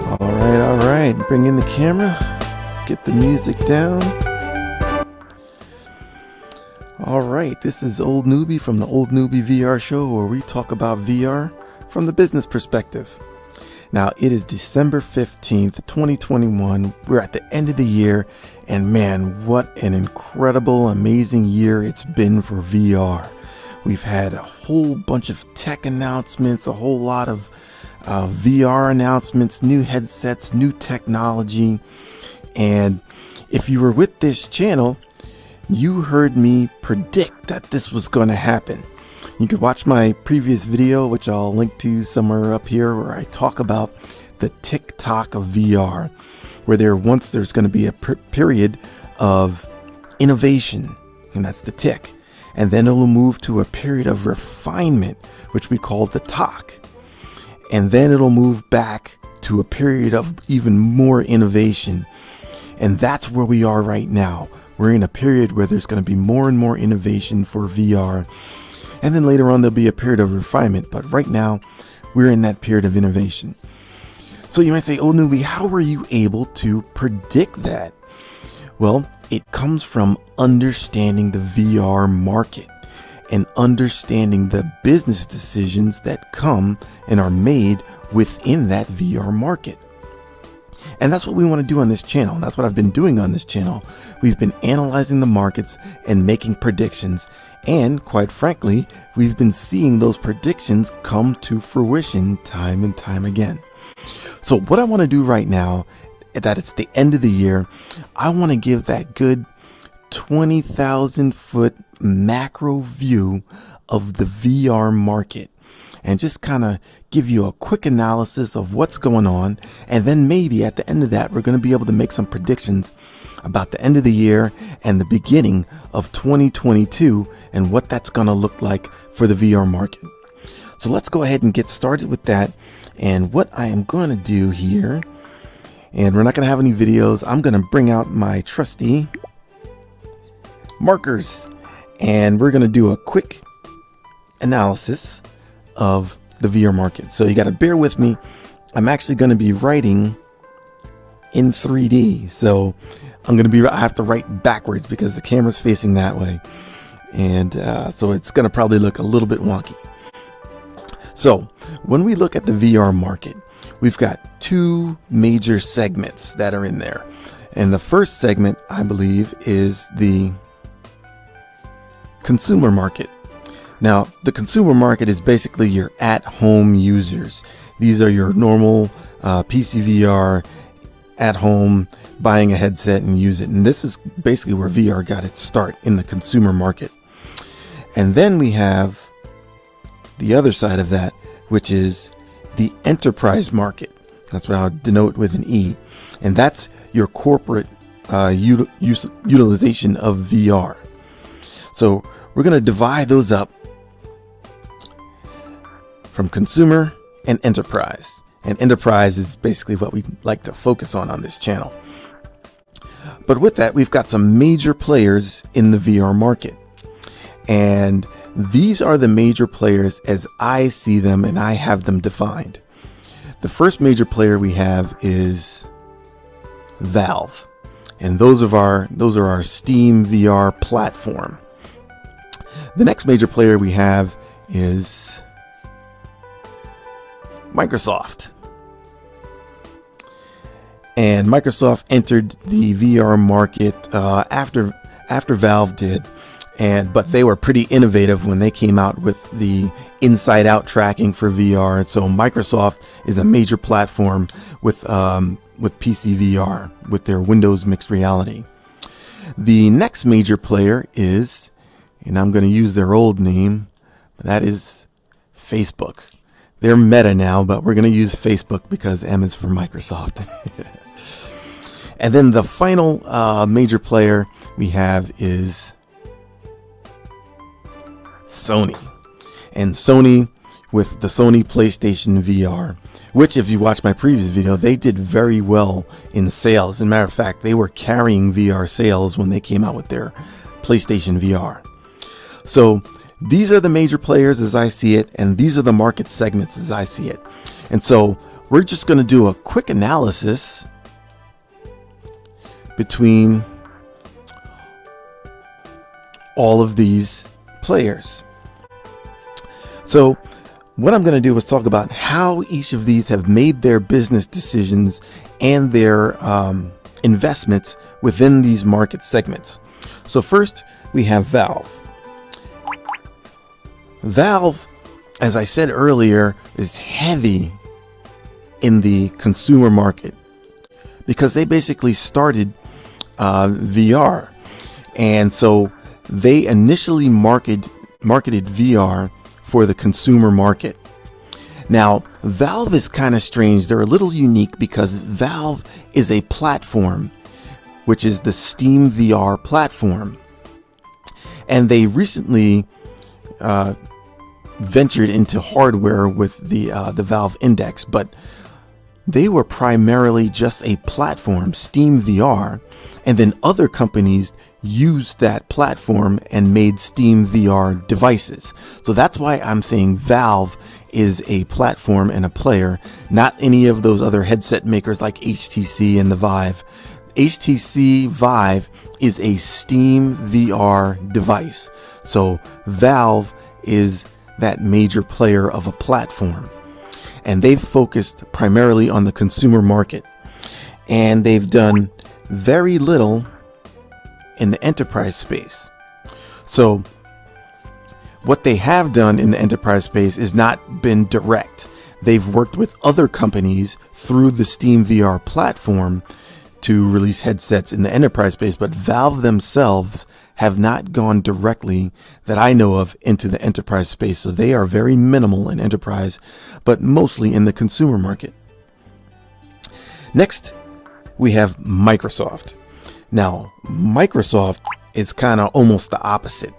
All right. Bring in the camera. Get the music down. All right. This is Old Newbie from the Old Newbie VR Show, where we talk about VR from the business perspective. Now, it is December 15th, 2021. We're at the end of the year, and man, what an incredible, amazing year it's been for VR. We've had a whole bunch of tech announcements, a whole lot of VR announcements, new headsets, new technology. And if you were with this channel, you heard me predict that this was going to happen. You could watch my previous video, which I'll link to somewhere up here, where I talk about the TikTok of VR, where there's going to be a period of innovation, and that's the tick. And then it'll move to a period of refinement, which we call the Tok. And then it'll move back to a period of even more innovation. And that's where we are right now. We're in a period where there's going to be more and more innovation for VR. And then later on, there'll be a period of refinement. But right now, we're in that period of innovation. So you might say, oh, newbie, how were you able to predict that? Well, it comes from understanding the VR market and understanding the business decisions that come and are made within that VR market. And that's what we want to do on this channel. And that's what I've been doing on this channel. We've been analyzing the markets and making predictions. And quite frankly, we've been seeing those predictions come to fruition time and time again. So what I want to do right now, that it's the end of the year, I want to give that good 20,000 foot macro view of the VR market and just kind of give you a quick analysis of what's going on. And then maybe at the end of that, we're going to be able to make some predictions about the end of the year and the beginning of 2022 and what that's going to look like for the VR market. So let's go ahead and get started with that. And what I am going to do here, and we're not going to have any videos, I'm going to bring out my trusty markers, and we're going to do a quick analysis of the VR market. So you got to bear with me. I'm actually going to be writing in 3D. So I have to write backwards because the camera's facing that way. And so it's going to probably look a little bit wonky. So when we look at the VR market, we've got two major segments that are in there. And the first segment, I believe, is the consumer market. Now, the consumer market is basically your at-home users. These are your normal PC VR at home, buying a headset and use it. And this is basically where VR got its start, in the consumer market. And then we have the other side of that, which is the enterprise market. That's what I'll denote with an E. And that's your corporate utilization of VR. So we're going to divide those up from consumer and enterprise. And enterprise is basically what we like to focus on this channel. But with that, we've got some major players in the VR market. And these are the major players as I see them and I have them defined. The first major player we have is Valve. And those are our Steam VR platform. The next major player we have is Microsoft. And Microsoft entered the VR market after Valve did. But they were pretty innovative when they came out with the inside out tracking for VR. And so Microsoft is a major platform with PC VR, with their Windows mixed reality. The next major player is, and I'm going to use their old name, that is Facebook. They're Meta now, but we're going to use Facebook because M is for Microsoft. And then the final major player we have is Sony. And Sony with the Sony PlayStation VR, which, if you watch my previous video, they did very well in sales. As a matter of fact, they were carrying VR sales when they came out with their PlayStation VR. So these are the major players as I see it, and these are the market segments as I see it. And so we're just going to do a quick analysis between all of these players. So what I'm going to do is talk about how each of these have made their business decisions and their investments within these market segments. So first, we have Valve. Valve, as I said earlier, is heavy in the consumer market because they basically started VR. And so they initially marketed VR for the consumer market. Now, Valve is kind of strange. They're a little unique because Valve is a platform, which is the Steam VR platform. And they recently ventured into hardware with the Valve Index, but they were primarily just a platform, Steam VR, and then other companies used that platform and made Steam VR devices. So that's why I'm saying Valve is a platform and a player, not any of those other headset makers like HTC and the Vive. HTC Vive is a Steam VR device. So Valve is that major player of a platform. And they've focused primarily on the consumer market. And they've done very little in the enterprise space. So what they have done in the enterprise space is not been direct. They've worked with other companies through the Steam VR platform to release headsets in the enterprise space, but Valve themselves have not gone directly, that I know of, into the enterprise space. So they are very minimal in enterprise, but mostly in the consumer market. Next, we have Microsoft. Now, Microsoft is kind of almost the opposite.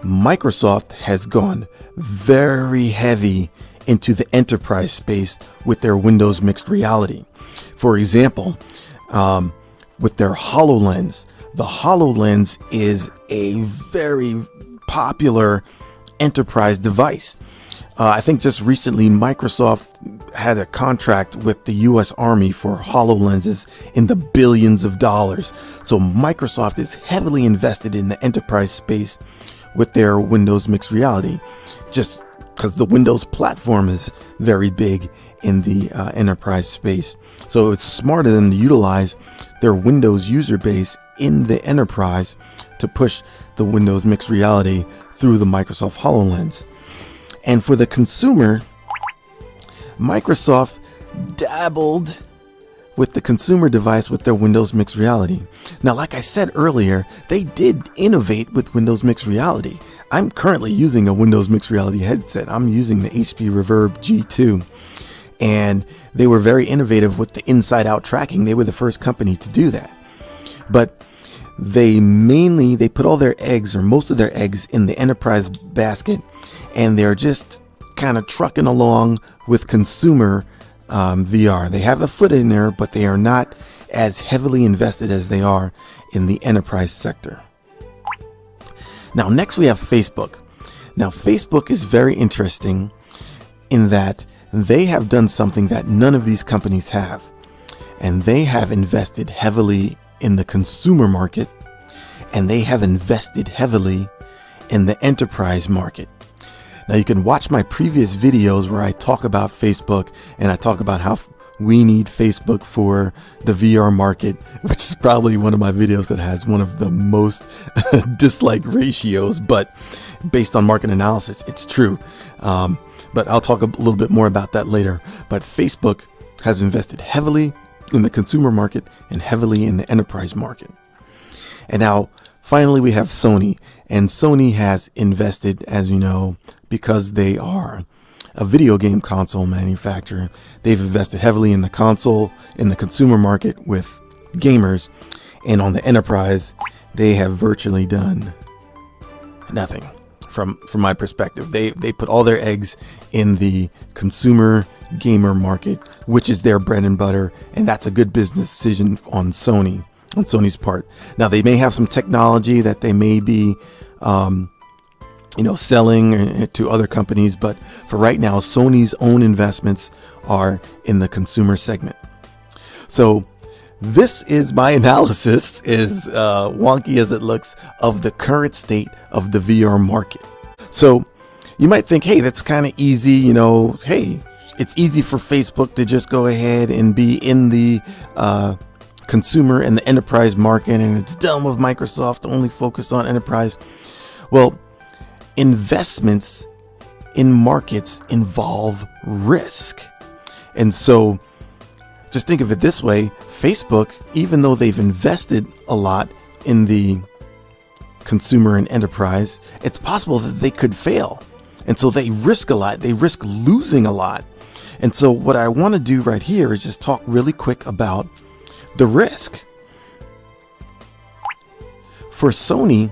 Microsoft has gone very heavy into the enterprise space with their Windows mixed reality. For example, with their HoloLens. The HoloLens is a very popular enterprise device. I think just recently Microsoft had a contract with the US Army for HoloLenses in the billions of dollars. So Microsoft is heavily invested in the enterprise space with their Windows mixed reality, just because the Windows platform is very big in the enterprise space. So it's smart of them to utilize their Windows user base in the enterprise to push the Windows mixed reality through the Microsoft HoloLens. And for the consumer, Microsoft dabbled with the consumer device with their Windows mixed reality. Now, like I said earlier, they did innovate with Windows mixed reality. I'm currently using a Windows mixed reality headset. I'm using the HP Reverb G2. And they were very innovative with the inside out tracking. They were the first company to do that. But they put all their eggs, or most of their eggs, in the enterprise basket, and they're just kind of trucking along with consumer VR. They have a foot in there, but they are not as heavily invested as they are in the enterprise sector. Now, next we have Facebook. Now, Facebook is very interesting in that they have done something that none of these companies have, and they have invested heavily in the consumer market, and they have invested heavily in the enterprise market. Now, you can watch my previous videos where I talk about Facebook, and I talk about how we need Facebook for the VR market, which is probably one of my videos that has one of the most dislike ratios, but based on market analysis, it's true. But I'll talk a little bit more about that later. But Facebook has invested heavily in the consumer market and heavily in the enterprise market. And now, finally, we have Sony. And Sony has invested, as you know, because they are a video game console manufacturer. They've invested heavily in the console, in the consumer market with gamers. And on the enterprise, they have virtually done nothing. From my perspective, they put all their eggs in the consumer gamer market, which is their bread and butter, and that's a good business decision on Sony's part. Now, they may have some technology that they may be selling to other companies, but for right now, Sony's own investments are in the consumer segment. So this is my analysis, is wonky as it looks, of the current state of the VR market. So you might think, hey, that's kind of easy. Hey, it's easy for Facebook to just go ahead and be in the consumer and the enterprise market, and it's dumb of Microsoft to only focus on enterprise. Well, investments in markets involve risk. And so just think of it this way. Facebook, even though they've invested a lot in the consumer and enterprise, it's possible that they could fail. And so they risk a lot. They risk losing a lot. And so what I want to do right here is just talk really quick about the risk. For Sony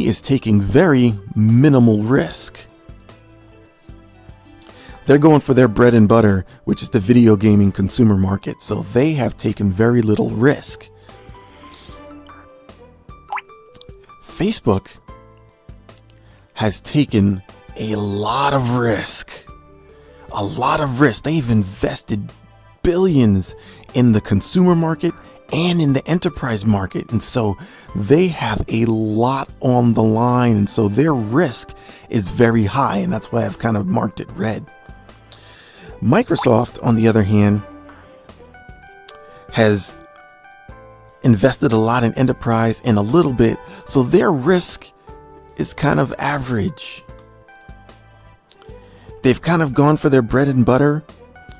is taking very minimal risk. They're going for their bread and butter, which is the video gaming consumer market. So they have taken very little risk. Facebook has taken a lot of risk. A lot of risk. They've invested billions in the consumer market and in the enterprise market. And so they have a lot on the line. And so their risk is very high. And that's why I've kind of marked it red. Microsoft, on the other hand, has invested a lot in enterprise and a little bit. So their risk is kind of average. They've kind of gone for their bread and butter,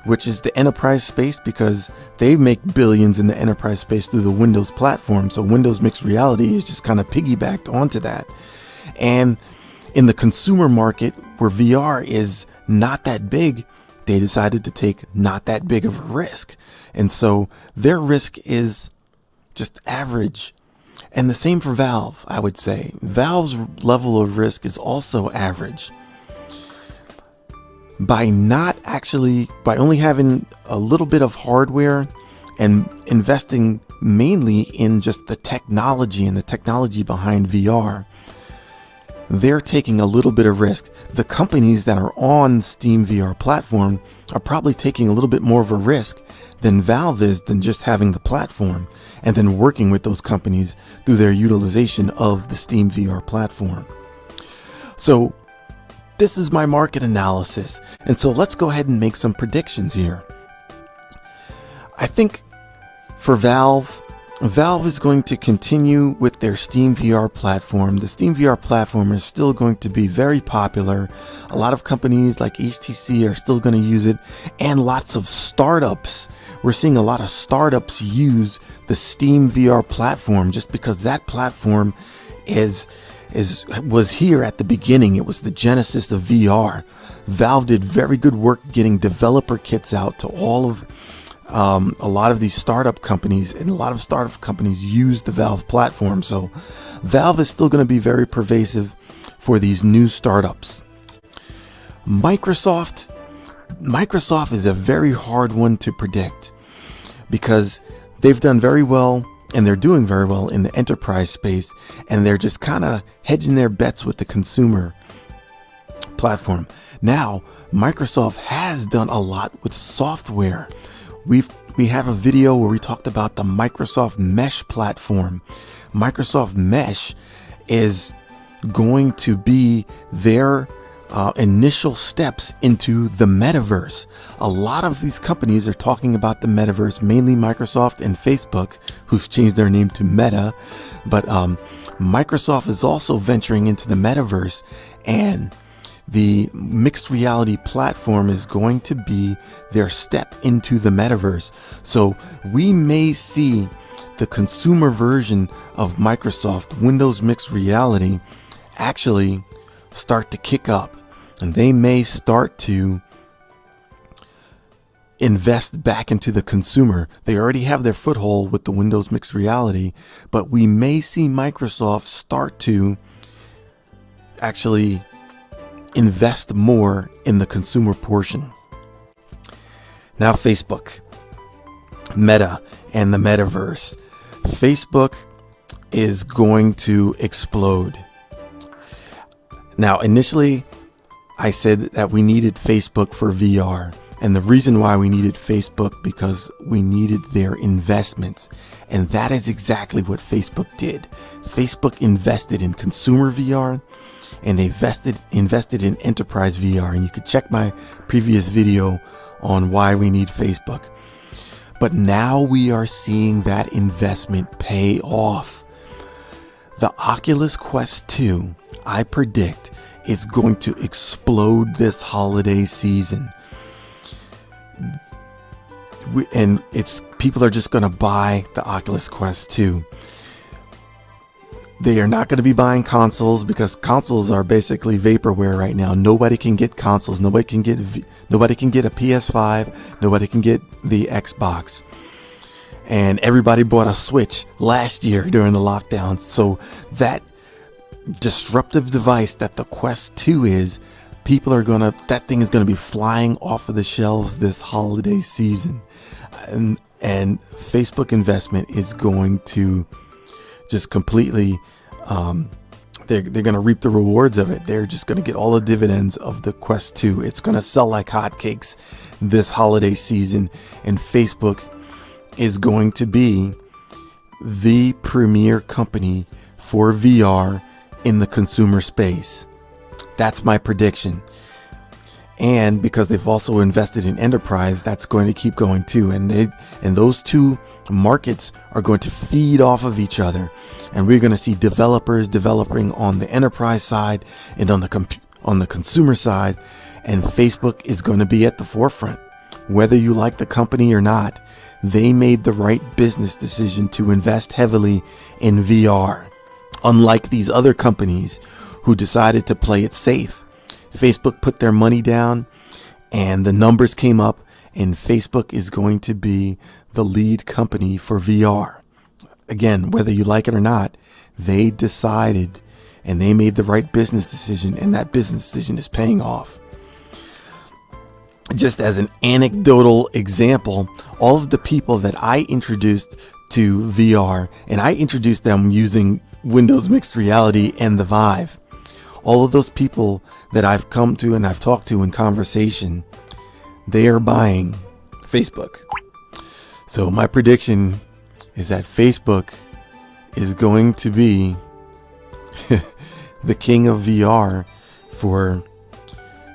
which is the enterprise space, because they make billions in the enterprise space through the Windows platform. So Windows Mixed Reality is just kind of piggybacked onto that. And in the consumer market, where VR is not that big, they decided to take not that big of a risk. And so their risk is just average. And the same for Valve, I would say. Valve's level of risk is also average. By only having a little bit of hardware and investing mainly in just the technology and the technology behind VR, they're taking a little bit of risk. The companies that are on Steam VR platform are probably taking a little bit more of a risk than Valve is, than just having the platform and then working with those companies through their utilization of the Steam VR platform. So this is my market analysis. And so let's go ahead and make some predictions here. I think for Valve is going to continue with their Steam VR platform. The Steam VR platform is still going to be very popular. A lot of companies like HTC are still going to use it, and lots of startups. We're seeing a lot of startups use the Steam VR platform just because that platform was here at the beginning. It was the genesis of VR. Valve did very good work getting developer kits out to all of a lot of these startup companies, and a lot of startup companies use the Valve platform. So Valve is still going to be very pervasive for these new startups. Microsoft is a very hard one to predict because they've done very well, and they're doing very well in the enterprise space, and they're just kind of hedging their bets with the consumer platform. Now, Microsoft has done a lot with software. We have a video where we talked about the Microsoft Mesh platform. Microsoft Mesh is going to be their initial steps into the metaverse. A lot of these companies are talking about the metaverse, mainly Microsoft and Facebook, who've changed their name to Meta. But Microsoft is also venturing into the metaverse, and the mixed reality platform is going to be their step into the metaverse. So we may see the consumer version of Microsoft Windows Mixed Reality actually start to kick up, and they may start to invest back into the consumer. They already have their foothold with the Windows Mixed Reality, but we may see Microsoft start to actually invest more in the consumer portion. Now, Facebook, Meta, and the metaverse. Facebook is going to explode. Now, initially, I said that we needed Facebook for VR. And the reason why we needed Facebook, because we needed their investments. And that is exactly what Facebook did. Facebook invested in consumer VR, and they invested in enterprise VR. And you could check my previous video on why we need Facebook. But now we are seeing that investment pay off. The Oculus Quest 2, I predict, is going to explode this holiday season. And people are just going to buy the Oculus Quest 2. They are not going to be buying consoles, because consoles are basically vaporware right now. Nobody can get consoles. Nobody can get a PS5. Nobody can get the Xbox. And everybody bought a Switch last year during the lockdown. So that disruptive device that the Quest 2 is, that thing is going to be flying off of the shelves this holiday season. And Facebook investment is going to just completely, they're going to reap the rewards of it. They're just going to get all the dividends of the Quest 2. It's going to sell like hotcakes this holiday season, and Facebook is going to be the premier company for VR in the consumer space. That's my prediction. And because they've also invested in enterprise, that's going to keep going too. And those two markets are going to feed off of each other. And we're going to see developers developing on the enterprise side and on the consumer side. And Facebook is going to be at the forefront. Whether you like the company or not, they made the right business decision to invest heavily in VR. Unlike these other companies who decided to play it safe. Facebook put their money down and the numbers came up, and Facebook is going to be the lead company for VR. Again, whether you like it or not, they decided and they made the right business decision, and that business decision is paying off. Just as an anecdotal example, all of the people that I introduced to VR, and I introduced them using Windows Mixed Reality and the Vive. All of those people that I've come to and I've talked to in conversation, they are buying Facebook. So my prediction is that Facebook is going to be the king of VR for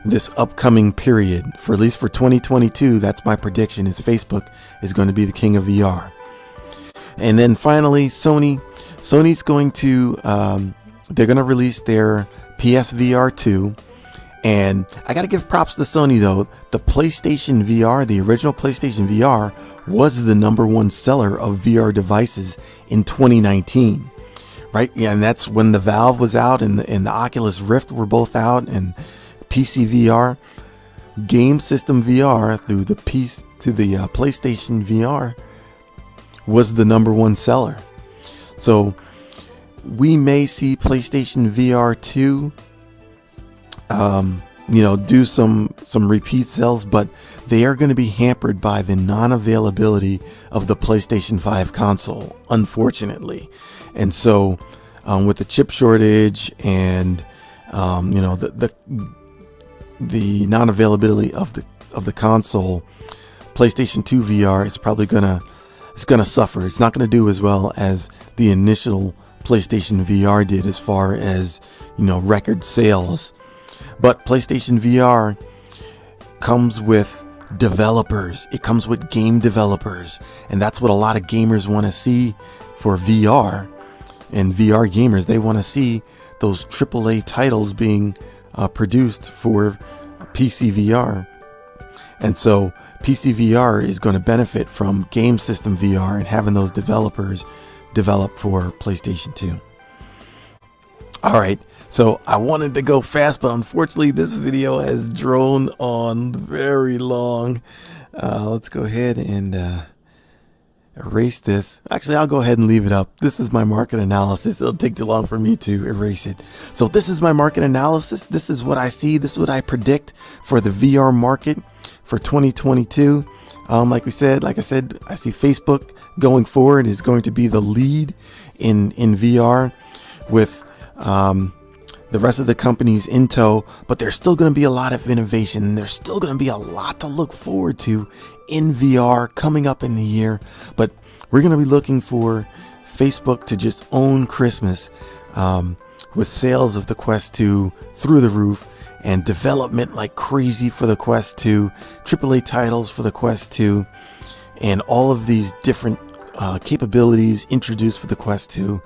this upcoming period. For at least for 2022, that's my prediction, is Facebook is going to be the king of VR. And then finally, Sony's going to, they're going to release their PSVR 2. And I got to give props to Sony though. The PlayStation VR, the original PlayStation VR, was the number one seller of VR devices in 2019. Right? Yeah, and that's when the Valve was out and the Oculus Rift were both out, and PC VR, Game System VR through the PlayStation VR was the number one seller. So we may see PlayStation VR 2 do some repeat sales, but they are going to be hampered by the non-availability of the PlayStation 5 console, unfortunately. And so with the chip shortage and the non-availability of the console, PlayStation 2 VR is probably gonna suffer. It's not gonna do as well as the initial PlayStation VR did as far as record sales. But PlayStation VR comes with developers. It comes with game developers, and that's what a lot of gamers want to see for VR. And VR gamers, they want to see those AAA titles being produced for PC VR. And so PC VR is going to benefit from Game System VR and having those developers develop for PlayStation 2. All right, so I wanted to go fast, but unfortunately this video has drawn on very long. Let's go ahead and erase this. Actually, I'll go ahead and leave it up. This is my market analysis. It'll take too long for me to erase it. So this is my market analysis. This is what I see. This is what I predict for the VR market for 2022. Like I said, I see Facebook going forward is going to be the lead in VR with the rest of the companies in tow, but there's still going to be a lot of innovation, and there's still going to be a lot to look forward to in VR coming up in the year. But we're going to be looking for Facebook to just own Christmas, with sales of the Quest 2 through the roof, and development like crazy for the Quest 2, AAA titles for the Quest 2, and all of these different capabilities introduced for the Quest 2.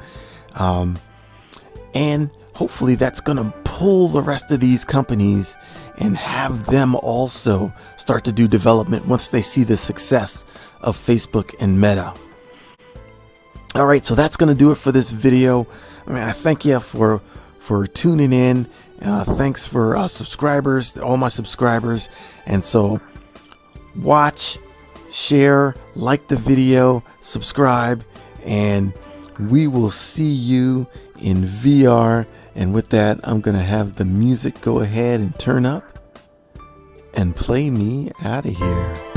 And hopefully that's going to pull the rest of these companies and have them also start to do development once they see the success of Facebook and Meta. All right, so that's going to do it for this video. I thank you for tuning in. Thanks for subscribers, all my subscribers. And so watch, share, like the video, subscribe, and we will see you in VR. And with that, I'm going to have the music go ahead and turn up and play me out of here.